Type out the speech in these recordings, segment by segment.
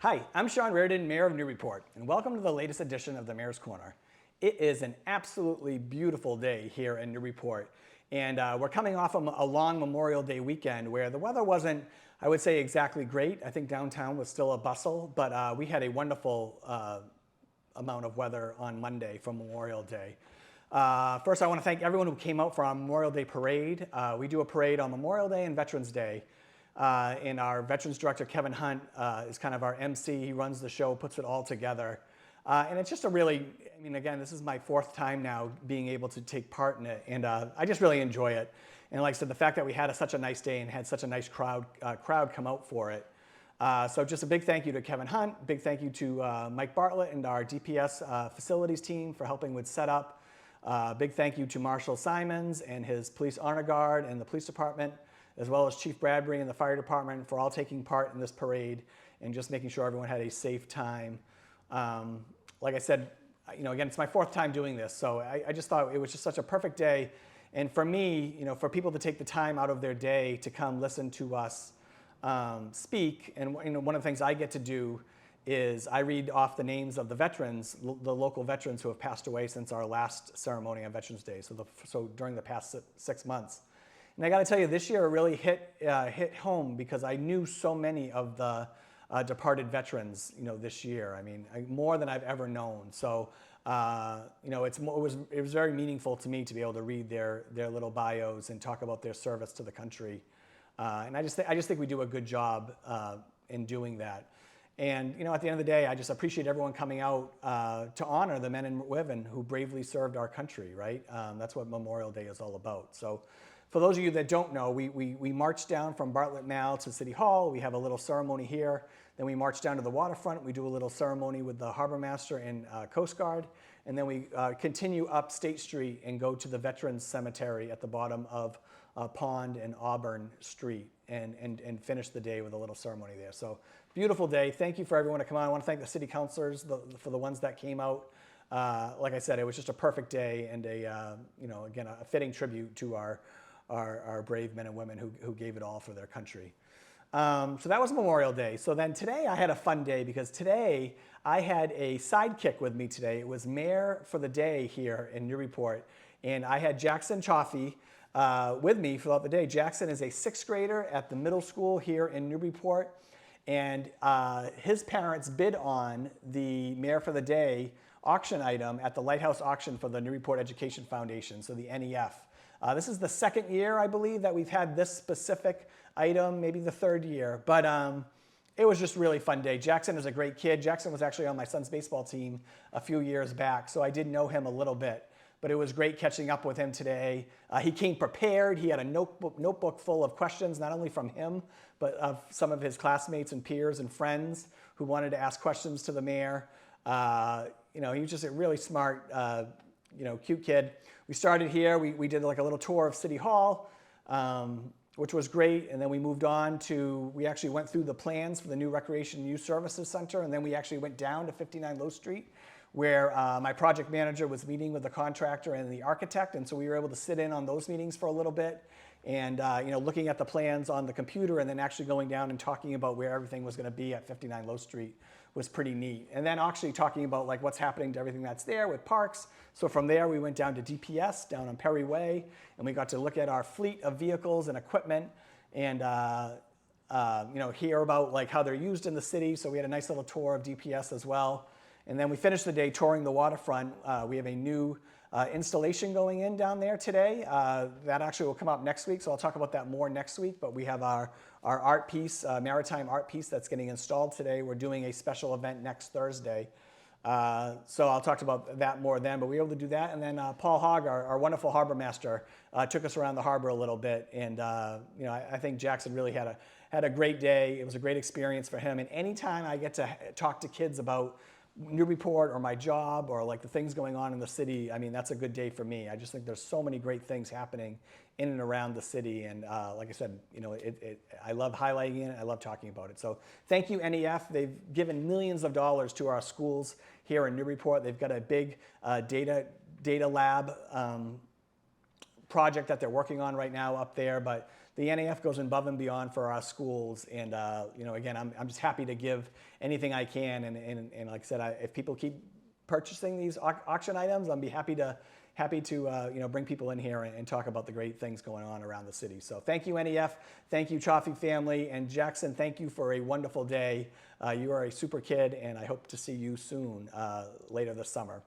Hi, I'm Sean Reardon, Mayor of Newburyport, and welcome to the latest edition of the Mayor's Corner. It is an absolutely beautiful day here in Newburyport, and we're coming off a long Memorial Day weekend where the weather wasn't, I would say, exactly great. I think downtown was still a bustle, but we had a wonderful amount of weather on Monday for Memorial Day. First, I want to thank everyone who came out for our Memorial Day parade. We do a parade on Memorial Day and Veterans Day. And our Veterans Director, Kevin Hunt, is kind of our MC. He runs the show, puts it all together. And it's just a really, I mean, again, this is my fourth time now being able to take part in it. And I just really enjoy it. And like I said, the fact that we had such a nice day and had such a nice crowd come out for it. So just a big thank you to Kevin Hunt, big thank you to Mike Bartlett and our DPS facilities team for helping with setup. Big thank you to Marshall Simons and his police honor guard and the police department, as well as Chief Bradbury and the fire department for all taking part in this parade and just making sure everyone had a safe time. Like I said, again, it's my fourth time doing this, so I just thought it was just such a perfect day. And for me, for people to take the time out of their day to come listen to us speak, and one of the things I get to do is I read off the names of the veterans, the local veterans who have passed away since our last ceremony on Veterans Day, so during the past 6 months. And I got to tell you, this year it really hit home because I knew so many of the departed veterans, this year. I mean, more than I've ever known. So, it was very meaningful to me to be able to read their little bios and talk about their service to the country. And I just think we do a good job in doing that. And at the end of the day, I just appreciate everyone coming out to honor the men and women who bravely served our country. Right? That's what Memorial Day is all about. So. For those of you that don't know, we march down from Bartlett Mall to City Hall. We have a little ceremony here. Then we march down to the waterfront. We do a little ceremony with the Harbor Master and Coast Guard. And then we continue up State Street and go to the Veterans Cemetery at the bottom of Pond and Auburn Street and finish the day with a little ceremony there. So beautiful day. Thank you for everyone to come on. I want to thank the city councilors for the ones that came out. Like I said, it was just a perfect day and again, a fitting tribute to our brave men and women who gave it all for their country. So that was Memorial Day. So then today I had a fun day because today I had a sidekick with me today. It was Mayor for the day here in Newburyport. And I had Jackson Chaffee with me throughout the day. Jackson is a 6th grader at the middle school here in Newburyport. And his parents bid on the Mayor for the Day auction item at the Lighthouse auction for the Newburyport Education Foundation, so the NEF. This is the 2nd year, I believe, that we've had this specific item, maybe the 3rd year. But it was just a really fun day. Jackson is a great kid. Jackson was actually on my son's baseball team a few years back, so I did know him a little bit. But it was great catching up with him today. He came prepared. He had a notebook full of questions, not only from him, but of some of his classmates and peers and friends who wanted to ask questions to the mayor. He was just a really smart, cute kid. We started here. We did like a little tour of City Hall, which was great. And then we moved on we actually went through the plans for the new Recreation and Youth Services Center. And then we actually went down to 59 Low Street, where my project manager was meeting with the contractor and the architect. And so we were able to sit in on those meetings for a little bit and, looking at the plans on the computer and then actually going down and talking about where everything was going to be at 59 Low Street was pretty neat. And then actually talking about like what's happening to everything that's there with parks. So from there, we went down to DPS down on Perry Way, and we got to look at our fleet of vehicles and equipment and, hear about like how they're used in the city. So we had a nice little tour of DPS as well. And then we finished the day touring the waterfront. We have a new installation going in down there today. That actually will come up next week, so I'll talk about that more next week. But we have our art piece, maritime art piece that's getting installed today. We're doing a special event next Thursday. So I'll talk about that more then, but we were able to do that. And then Paul Hogg, our wonderful harbor master, took us around the harbor a little bit. And I think Jackson really had a great day. It was a great experience for him. And anytime I get to talk to kids about Newburyport or my job or like the things going on in the city, I mean, that's a good day for me. I just think there's so many great things happening in and around the city. And like I said, I love highlighting it. I love talking about it. So thank you, NEF. They've given millions of dollars to our schools here in Newburyport. They've got a big data lab project that they're working on right now up there, but the NAF goes above and beyond for our schools, and again, I'm just happy to give anything I can, and like I said, if people keep purchasing these auction items, I'll be happy to bring people in here and talk about the great things going on around the city. So thank you, NEF, thank you, Chaffee family, and Jackson, thank you for a wonderful day. You are a super kid, and I hope to see you soon later this summer.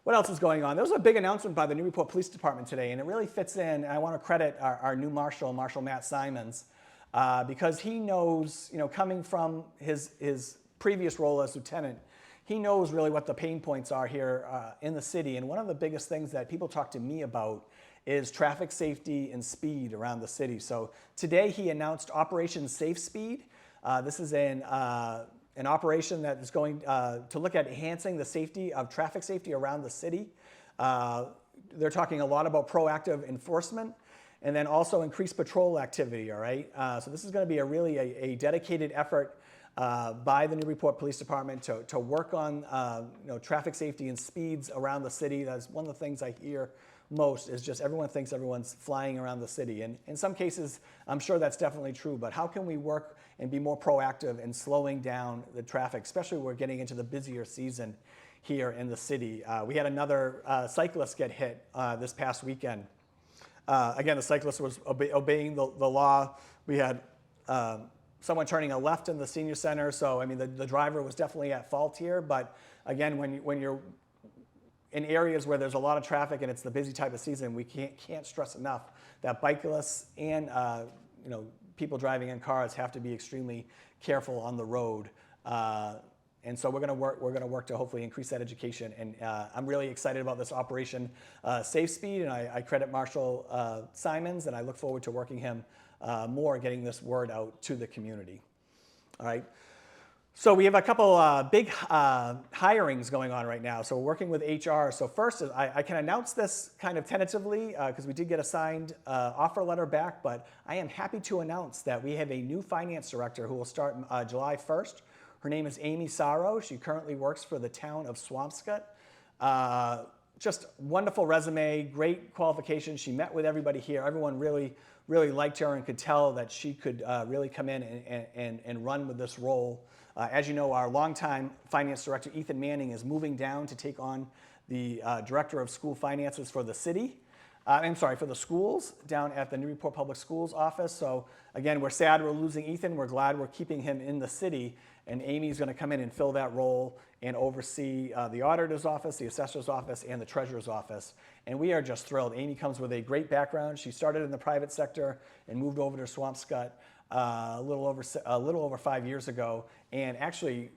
What else is going on? There was a big announcement by the Newburyport Police Department today, and it really fits in. I want to credit our new Marshal Matt Simons, because he knows, coming from his previous role as lieutenant, he knows really what the pain points are here in the city. And one of the biggest things that people talk to me about is traffic safety and speed around the city. So today he announced Operation Safe Speed. This is an operation that is going to look at enhancing the safety of traffic safety around the city. They're talking a lot about proactive enforcement and then also increased patrol activity, all right? So this is going to be a dedicated effort by the Newburyport Police Department to work on traffic safety and speeds around the city. That's one of the things I hear most, is just everyone thinks everyone's flying around the city. And in some cases, I'm sure that's definitely true, but how can we work and be more proactive in slowing down the traffic, especially when we're getting into the busier season here in the city. We had another cyclist get hit this past weekend. Again, the cyclist was obeying the law. We had someone turning a left in the senior center, so I mean the driver was definitely at fault here. But again, when you're in areas where there's a lot of traffic and it's the busy type of season, we can't stress enough that bicyclists and people driving in cars have to be extremely careful on the road. And so we're going to work to hopefully increase that education. And I'm really excited about this Operation Safe Speed, and I credit Marshal Simons, and I look forward to working him more, getting this word out to the community. All right. So we have a couple big hirings going on right now. So we're working with HR. So first, I can announce this kind of tentatively because we did get a signed offer letter back, but I am happy to announce that we have a new finance director who will start July 1st. Her name is Amy Sorrow. She currently works for the town of Swampscott. Just wonderful resume, great qualifications. She met with everybody here. Everyone really liked her and could tell that she could really come in and run with this role. As you know, our longtime finance director, Ethan Manning, is moving down to take on the director of school finances for the city. For the schools down at the Newburyport Public Schools office. So again, we're sad we're losing Ethan. We're glad we're keeping him in the city. And Amy's going to come in and fill that role and oversee the auditor's office, the assessor's office, and the treasurer's office. And we are just thrilled. Amy comes with a great background. She started in the private sector and moved over to Swampscott a little over 5 years ago, and actually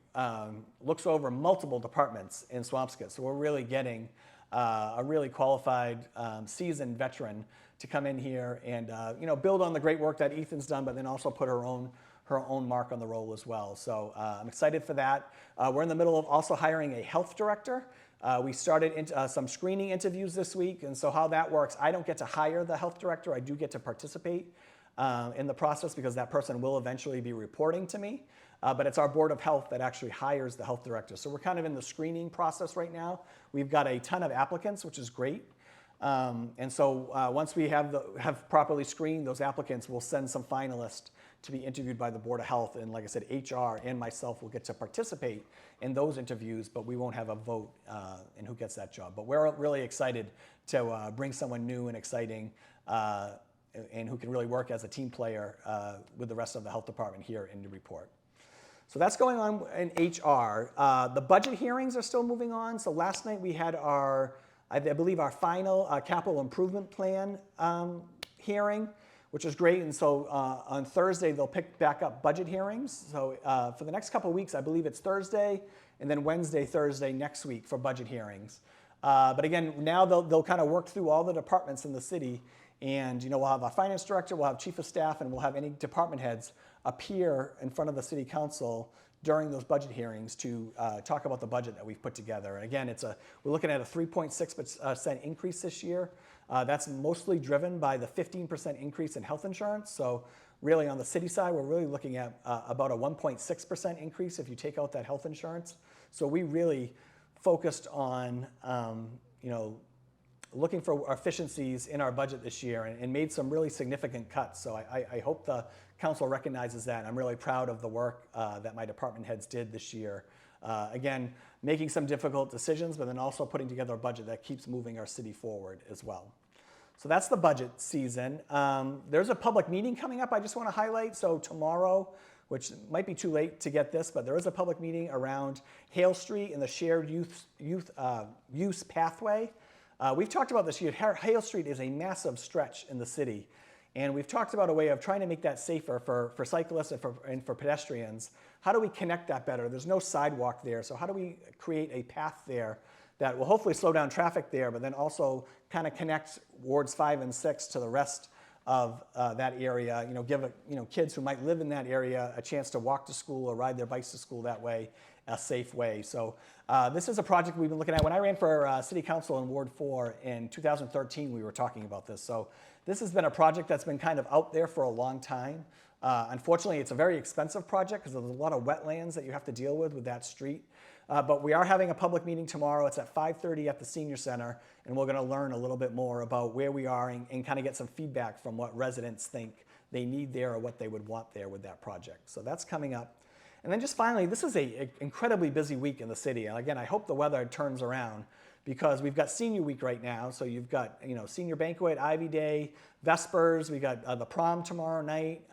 looks over multiple departments in Swampscott. So we're really getting a really qualified, seasoned veteran to come in here and build on the great work that Ethan's done, but then also put her own mark on the role as well. So I'm excited for that. We're in the middle of also hiring a health director. We started some screening interviews this week, and so how that works, I don't get to hire the health director. I do get to participate in the process because that person will eventually be reporting to me. But it's our Board of Health that actually hires the health director. So we're kind of in the screening process right now. We've got a ton of applicants, which is great. And so once we have properly screened those applicants, we'll send some finalists to be interviewed by the Board of Health. And like I said, HR and myself will get to participate in those interviews, but we won't have a vote in who gets that job. But we're really excited to bring someone new and exciting and who can really work as a team player with the rest of the health department here in Newburyport. So that's going on in HR. The budget hearings are still moving on. So last night we had I believe our final capital improvement plan hearing, which is great. And so on Thursday, they'll pick back up budget hearings. So for the next couple of weeks, I believe it's Thursday, and then Wednesday, Thursday next week for budget hearings. But again, now they'll kind of work through all the departments in the city. And we'll have our finance director, we'll have chief of staff, and we'll have any department heads appear in front of the city council during those budget hearings to talk about the budget that we've put together. And again, we're looking at a 3.6% increase this year. That's mostly driven by the 15% increase in health insurance. So really on the city side, we're really looking at about a 1.6% increase if you take out that health insurance. So we really focused on looking for efficiencies in our budget this year and made some really significant cuts. So I hope the council recognizes that. I'm really proud of the work that my department heads did this year. Again, making some difficult decisions, but then also putting together a budget that keeps moving our city forward as well. So that's the budget season. There's a public meeting coming up I just want to highlight. So tomorrow, which might be too late to get this, but there is a public meeting around Hale Street and the shared use pathway. We've talked about this year. Hale Street is a massive stretch in the city. And we've talked about a way of trying to make that safer for cyclists and for pedestrians. How do we connect that better? There's no sidewalk there, so how do we create a path there that will hopefully slow down traffic there, but then also kind of connect wards 5 and 6 to the rest of that area, give kids who might live in that area a chance to walk to school or ride their bikes to school that way, a safe way. So this is a project we've been looking at. When I ran for City Council in Ward 4 in 2013, we were talking about this. So this has been a project that's been kind of out there for a long time. Unfortunately, it's a very expensive project because there's a lot of wetlands that you have to deal with that street. But we are having a public meeting tomorrow. It's at 5:30 at the Senior Center, and we're going to learn a little bit more about where we are and kind of get some feedback from what residents think they need there or what they would want there with that project. So that's coming up. And then just finally, this is an incredibly busy week in the city. And again, I hope the weather turns around because we've got Senior Week right now. So you've got Senior Banquet, Ivy Day, Vespers. We got the prom tomorrow night.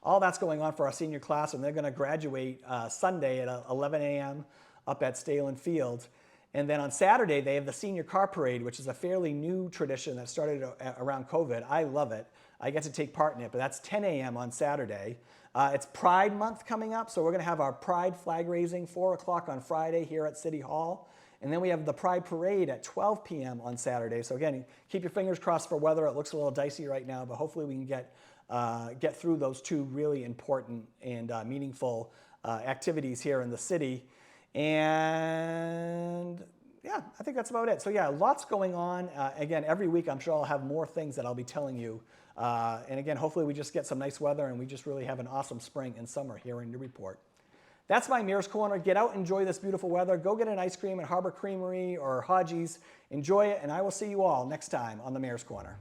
All that's going on for our senior class, and they're going to graduate Sunday at 11 a.m. up at Stalen Field. And then on Saturday, they have the Senior Car Parade, which is a fairly new tradition that started around COVID. I love it. I get to take part in it, but that's 10 a.m. on Saturday. It's Pride Month coming up, so we're going to have our Pride flag raising 4 o'clock on Friday here at City Hall. And then we have the Pride Parade at 12 p.m. on Saturday. So again, keep your fingers crossed for weather. It looks a little dicey right now, but hopefully we can get through those two really important and meaningful activities here in the city. And yeah, I think that's about it. So yeah, lots going on. Again, every week I'm sure I'll have more things that I'll be telling you. And again, hopefully we just get some nice weather and we just really have an awesome spring and summer here in Newburyport. That's my Mayor's Corner. Get out, enjoy this beautiful weather. Go get an ice cream at Harbor Creamery or Hodgie's. Enjoy it, and I will see you all next time on the Mayor's Corner.